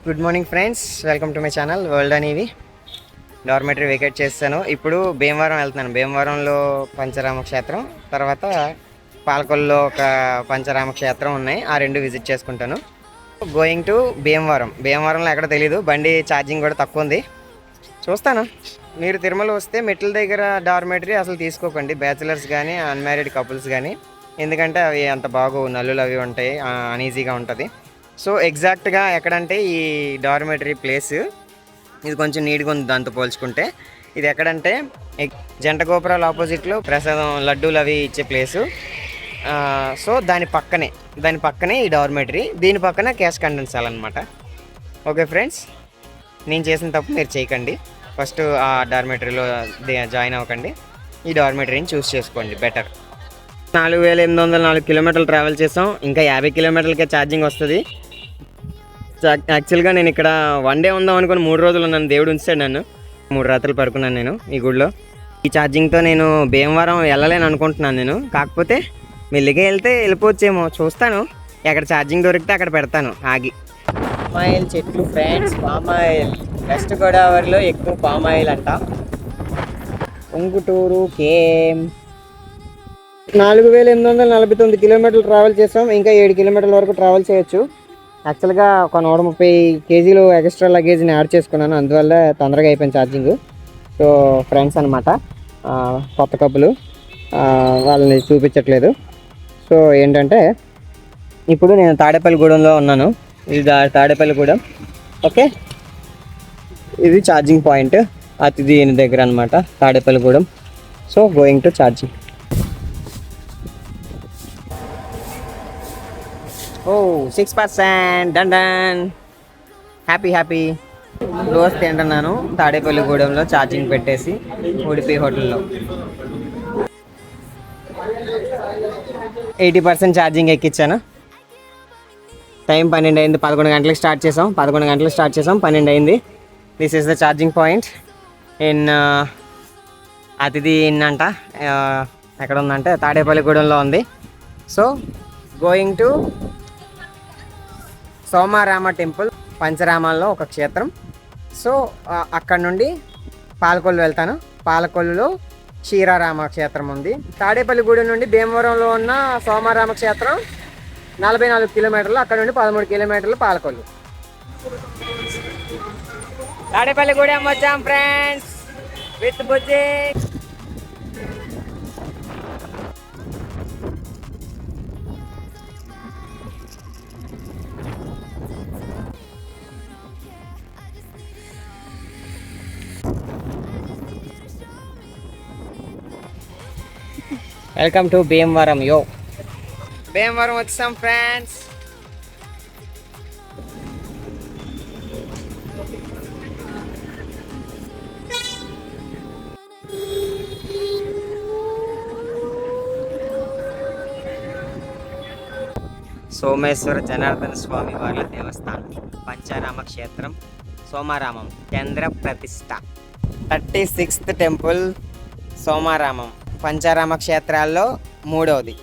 Good morning friends, welcome to my channel world అనేవి. Dormitory vacate చేస్తాను. ఇప్పుడు భీమవరం వెళ్తున్నాను. భీమవరంలో పంచరామ క్షేత్రం, తర్వాత పాలకొల్లో ఒక పంచరామ క్షేత్రం ఉన్నాయి. ఆ రెండు విజిట్ చేసుకుంటాను. Going to Bhimavaram. భీమవరంలో ఎక్కడ తెలీదు, బండి ఛార్జింగ్ కూడా తక్కువ ఉంది. చూస్తాను. మీరు తిరుమల వస్తే మెట్ల దగ్గర డార్మెటరీ అసలు తీసుకోకండి, బ్యాచిలర్స్ కానీ అన్మ్యారీడ్ కపుల్స్ కానీ, ఎందుకంటే అవి అంత బాగోవు, నల్లులు అవి ఉంటాయి, అన్ఈజీగా ఉంటుంది. సో ఎగ్జాక్ట్గా ఎక్కడంటే ఈ డార్మెటరీ ప్లేస్ ఇది కొంచెం నీట్గా ఉంది దాంతో పోల్చుకుంటే. ఇది ఎక్కడంటే జంట గోపురాల ఆపోజిట్లో ప్రసాదం లడ్డూలు అవి ఇచ్చే ప్లేసు. సో దాని పక్కనే ఈ డార్మెటరీ, దీని పక్కన క్యాష్ కండెన్సాల్ అనమాట. ఓకే ఫ్రెండ్స్, నేను చేసిన తప్పు మీరు చేయకండి. ఫస్ట్ ఆ డార్మెటరీలో జాయిన్ అవ్వకండి, ఈ డార్మెటరీని చూస్ చేసుకోండి బెటర్. 4804 కిలోమీటర్లు ట్రావెల్ చేసాం. ఇంకా 50 కిలోమీటర్లకే ఛార్జింగ్ వస్తుంది. యాక్చువల్గా నేను ఇక్కడ వన్ డే ఉందాం అనుకుని 3 రోజులు ఉన్నాను. దేవుడు ఉంచాడు నన్ను. 3 రాత్రులు పడుకున్నాను నేను ఈ గుడిలో. ఈ ఛార్జింగ్తో నేను భీమవరం వెళ్ళలేను అనుకుంటున్నాను నేను. కాకపోతే మెల్లిగా వెళ్తే వెళ్ళిపోవచ్చేమో, చూస్తాను. ఎక్కడ ఛార్జింగ్ దొరికితే అక్కడ పెడతాను ఆగి. పామాయిల్ చెట్లు ఫ్రెండ్స్, పామాయిల్. వెస్ట్ గోదావరిలో ఎక్కువ పామాయిల్ అంట. ఉంగుటూరు కేమ్ 4849 కిలోమీటర్లు ట్రావెల్ చేసాం. ఇంకా 7 కిలోమీటర్ల వరకు ట్రావెల్ చేయొచ్చు. యాక్చువల్గా ఒక 130 కేజీలు ఎక్స్ట్రా లగేజ్ని యాడ్ చేసుకున్నాను, అందువల్ల తొందరగా అయిపోయింది ఛార్జింగ్. సో ఫ్రెండ్స్ అనమాట, కొత్త కప్పులు, వాళ్ళని చూపించట్లేదు. సో ఏంటంటే ఇప్పుడు నేను తాడేపల్లిగూడెంలో ఉన్నాను. ఇది తాడేపల్లిగూడెం. ఓకే, ఇది ఛార్జింగ్ పాయింట్ దీని దగ్గర అనమాట, Tadepalligudem. So going to charging. 6% done. Happy. రోజు తింటున్నాను తాడేపల్లిగూడెంలో ఛార్జింగ్ పెట్టేసి ఉడిపి హోటల్లో. 80% ఛార్జింగ్ ఎక్కించాను. టైం 12 అయింది. 11 గంటలకు స్టార్ట్ చేసాం. 12 అయింది. This is the charging point in అతిథి ఇన్ అంట. ఎక్కడ ఉందంటే తాడేపల్లిగూడెంలో ఉంది. సో గోయింగ్ టు సోమారామ టెంపుల్, పంచరామాల్లో ఒక క్షేత్రం. సో అక్కడ నుండి పాలకొల్లు వెళ్తాను. పాలకొల్లులో క్షీరారామ క్షేత్రం ఉంది. తాడేపల్లిగూడెం నుండి భీమవరంలో ఉన్న సోమారామ క్షేత్రం 44 కిలోమీటర్లు, అక్కడ నుండి 13 కిలోమీటర్లు పాలకొల్లు. తాడేపల్లిగూడెం వచ్చాం friends with Bujji. Welcome to Bhimavaram. Bhimavaram వచ్చాం ఫ్రెండ్స్. సోమేశ్వర జనార్దన స్వామి వార్ల దేవస్థానం, పంచారామ క్షేత్రం, సోమారామం కేంద్ర ప్రతిష్ట. 36th temple Somaramam. పంచారామ క్షేత్రాల్లో 3వది.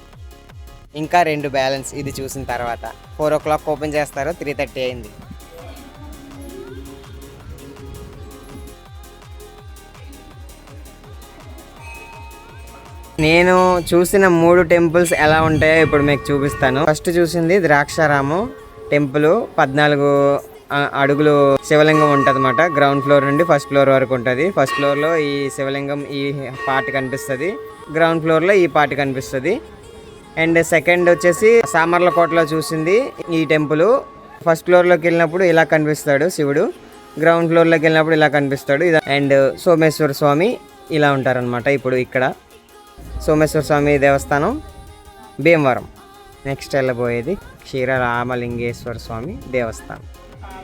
ఇంకా 2 బ్యాలెన్స్. ఇది చూసిన తర్వాత 4 o'clock ఓపెన్ చేస్తారు. 3:30 అయింది. నేను చూసిన 3 టెంపుల్స్ ఎలా ఉంటాయో ఇప్పుడు మీకు చూపిస్తాను. ఫస్ట్ చూసింది ద్రాక్షారామం టెంపుల్. 14 అడుగులు శివలింగం ఉంటుంది అన్నమాట. గ్రౌండ్ ఫ్లోర్ నుండి ఫస్ట్ ఫ్లోర్ వరకు ఉంటుంది. ఫస్ట్ ఫ్లోర్లో ఈ శివలింగం ఈ పార్ట్ కనిపిస్తుంది, గ్రౌండ్ ఫ్లోర్లో ఈ పార్ట్ కనిపిస్తుంది. అండ్ సెకండ్ వచ్చేసి సామర్లకోటలో చూసింది ఈ టెంపుల్. ఫస్ట్ ఫ్లోర్లోకి వెళ్ళినప్పుడు ఇలా కనిపిస్తాడు శివుడు, గ్రౌండ్ ఫ్లోర్లోకి వెళ్ళినప్పుడు ఇలా కనిపిస్తాడు. అండ్ సోమేశ్వర స్వామి ఇలా ఉంటారనమాట. ఇప్పుడు ఇక్కడ సోమేశ్వర స్వామి దేవస్థానం భీమవరం. నెక్స్ట్ వెళ్ళబోయేది క్షీరరామలింగేశ్వర స్వామి దేవస్థానం.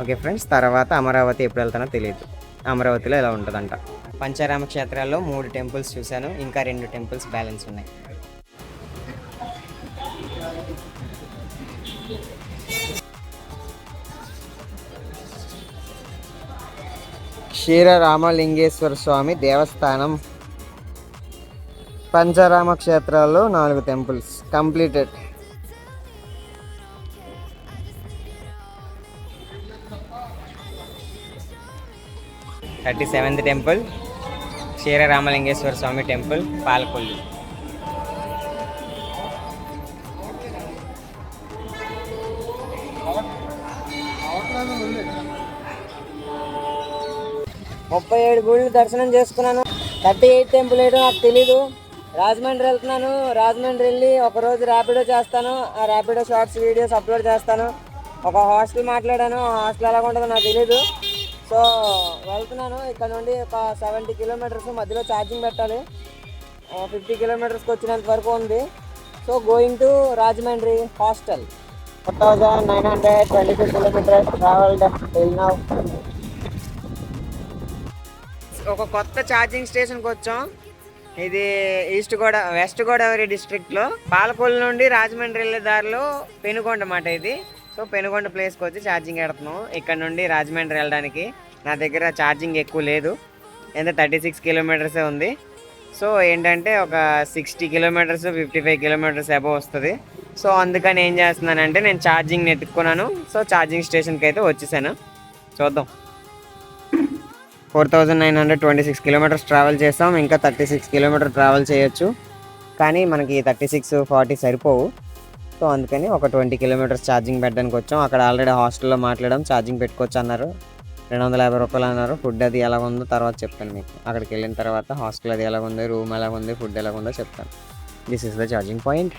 ఓకే ఫ్రెండ్స్, తర్వాత అమరావతి ఎప్పుడు వెళ్తానో తెలియదు. అమరావతిలో ఎలా ఉంటుందంట. పంచారామ క్షేత్రాల్లో 3 టెంపుల్స్ చూశాను, ఇంకా 2 టెంపుల్స్ బ్యాలెన్స్ ఉన్నాయి. క్షీరరామలింగేశ్వర స్వామి దేవస్థానం. పంచారామ క్షేత్రాల్లో 4 టెంపుల్స్ కంప్లీటెడ్. 37th టెంపుల్ క్షీర రామలింగేశ్వర స్వామి టెంపుల్ పాలకొల్లు. ముప్పై 37 గుళ్ళు దర్శనం చేసుకున్నాను. 38 టెంపుల్ ఏంటో నాకు తెలీదు. రాజమండ్రి వెళ్తున్నాను. రాజమండ్రి వెళ్ళి ఒకరోజు ర్యాపిడో చేస్తాను. ఆ ర్యాపిడో షార్ట్స్ వీడియోస్ అప్లోడ్ చేస్తాను. ఒక హాస్టల్ మాట్లాడాను. ఆ హాస్టల్ ఎలా ఉంటుందో నాకు తెలీదు. సో వెళ్తున్నాను. ఇక్కడ నుండి ఒక 70 కిలోమీటర్స్ మధ్యలో ఛార్జింగ్ పెట్టాలి. 50 కిలోమీటర్స్కి వచ్చినంత వరకు ఉంది. So going to Rajahmundry hostel. 4922 kilometres travelled till now. ఒక కొత్త ఛార్జింగ్ స్టేషన్కి వచ్చాం. ఇది వెస్ట్ గోదావరి డిస్ట్రిక్ట్లో పాలకొల్లు నుండి రాజమండ్రి వెళ్ళే దారిలో పెనుకొండ మాట ఇది. సో పెనుకొండ ప్లేస్కి వచ్చి ఛార్జింగ్ పెడుతున్నాం. ఇక్కడ నుండి రాజమండ్రి వెళ్ళడానికి నా దగ్గర ఛార్జింగ్ ఎక్కువ లేదు. ఎంత 36 కిలోమీటర్సే ఉంది. సో ఏంటంటే ఒక 60 కిలోమీటర్స్ 55 కిలోమీటర్స్ అబవ్ వస్తుంది. సో అందుకని ఏం చేస్తున్నానంటే నేను ఛార్జింగ్ని ఎత్తుక్కున్నాను. సో ఛార్జింగ్ స్టేషన్కి అయితే వచ్చేసాను. చూద్దాం. 4926 కిలోమీటర్స్ ట్రావెల్ చేస్తాం. ఇంకా 36 కిలోమీటర్ ట్రావెల్ చేయొచ్చు. కానీ మనకి 36-40 సరిపోవు. సో అందుకని ఒక 20 కిలోమీటర్స్ ఛార్జింగ్ పెట్టడానికి వచ్చాం. అక్కడ ఆల్రెడీ హాస్టల్లో మాట్లాడడం, ఛార్జింగ్ పెట్టుకోవచ్చు అన్నారు. 250 రూపాయలు అన్నారు. ఫుడ్ అది ఎలా ఉందో తర్వాత చెప్తాను మీకు. అక్కడికి వెళ్ళిన తర్వాత హాస్టల్ అది ఎలా ఉంది, రూమ్ ఎలా ఉంది, ఫుడ్ ఎలా ఉందో చెప్తాను. This is the charging point.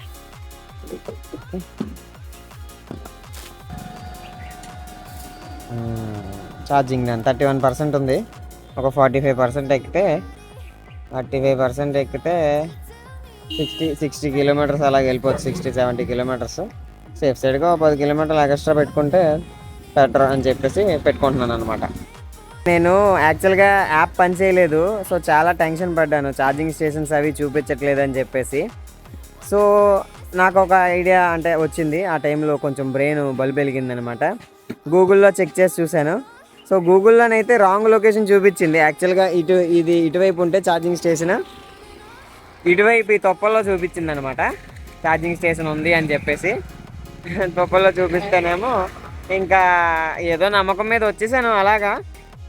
Charging 31% ఉంది. ఒక 45% ఎక్కితే 60 కిలోమీటర్స్ అలాగ వెళ్ళిపోవచ్చు. 60-70 కిలోమీటర్స్. సేఫ్ సైడ్గా 10 కిలోమీటర్లు ఎక్స్ట్రా పెట్టుకుంటే బెటర్ అని చెప్పేసి పెట్టుకుంటున్నాను అనమాట. నేను యాక్చువల్గా యాప్ పనిచేయలేదు. సో చాలా టెన్షన్ పడ్డాను, ఛార్జింగ్ స్టేషన్స్ అవి చూపించట్లేదు అని చెప్పేసి. సో నాకు ఒక ఐడియా అంటే వచ్చింది. ఆ టైంలో కొంచెం బ్రెయిన్ బల్బ్ వెలిగిందనమాట. గూగుల్లో చెక్ చేసి చూశాను. సో గూగుల్లోనైతే రాంగ్ లొకేషన్ చూపించింది. యాక్చువల్గా ఇటువైపు ఉంటే ఛార్జింగ్ స్టేషన్, ఇటువైపు ఈ తొప్పల్లో చూపించింది అనమాట. ఛార్జింగ్ స్టేషన్ ఉంది అని చెప్పేసి తొప్పల్లో చూపిస్తేనేమో ఇంకా ఏదో నమ్మకం మీద వచ్చేసాను. అలాగా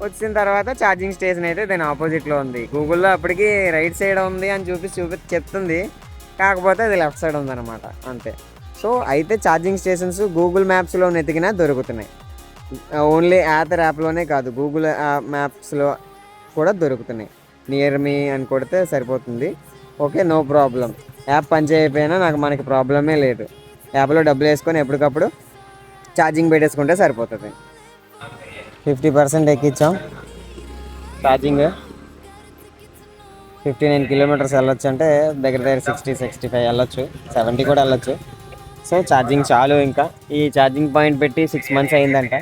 వచ్చిన తర్వాత ఛార్జింగ్ స్టేషన్ అయితే దాని ఆపోజిట్లో ఉంది. గూగుల్లో అప్పటికి రైట్ సైడ్ ఉంది అని చెప్తుంది. కాకపోతే అది లెఫ్ట్ సైడ్ ఉందన్నమాట, అంతే. సో అయితే ఛార్జింగ్ స్టేషన్స్ గూగుల్ మ్యాప్స్లో వెతికినా దొరుకుతున్నాయి. ఓన్లీ యాప్లోనే కాదు, గూగుల్ మ్యాప్స్లో కూడా దొరుకుతున్నాయి. నియర్ మీ అని కొడితే సరిపోతుంది. Okay, no problem. యాప్ పనిచేయకపోయినా మనకి ప్రాబ్లమే లేదు. యాప్లో డబ్బులు వేసుకొని ఎప్పటికప్పుడు ఛార్జింగ్ పెట్టేసుకుంటే సరిపోతుంది. 50% ఎక్కించాం ఛార్జింగ్. 59 కిలోమీటర్స్ వెళ్ళొచ్చు అంటే దగ్గర 60-65 వెళ్ళొచ్చు, 70 కూడా వెళ్ళొచ్చు. సో ఛార్జింగ్ చాలు. ఇంకా ఈ ఛార్జింగ్ పాయింట్ పెట్టి 6 months అయిందంట.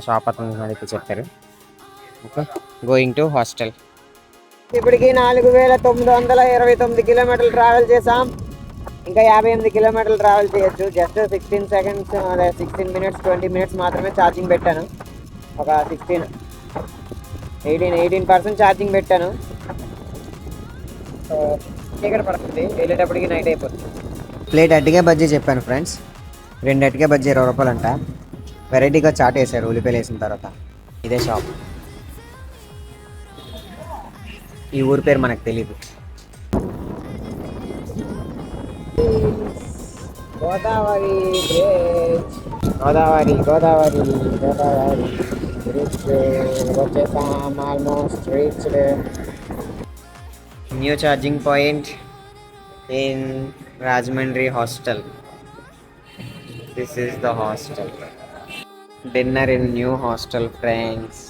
షాప్ అతను అడిగితే చెప్పారు. Okay, going to hostel. ఇప్పటికి 4929 కిలోమీటర్లు ట్రావెల్ చేసాం. ఇంకా 58 కిలోమీటర్లు ట్రావెల్ చేయొచ్చు. జస్ట్ 16 మినిట్స్ 20 మినిట్స్ మాత్రమే ఛార్జింగ్ పెట్టాను. ఒక 18% ఛార్జింగ్ పెట్టాను. సో చీకటి పడుతుంది, వెళ్ళేటప్పటికి నైట్ అయిపోతుంది. ప్లేట్ అట్టిగా బజ్జీ చెప్పాను ఫ్రెండ్స్. 2 అట్టిగా బజ్జీ 20 రూపాయలు అంట. వెరైటీగా చాట్ వేసారు ఉల్లిపాయలు వేసిన తర్వాత. ఇదే షాప్. ఈ ఊరి పేరు మనకు తెలీదు. గోదావరి బ్రిడ్జ్, గోదావరి బ్రిడ్జ్ వచ్చేసాం. Almost reached. New charging point in Rajahmundry hostel. This is the hostel. Dinner in new hostel friends.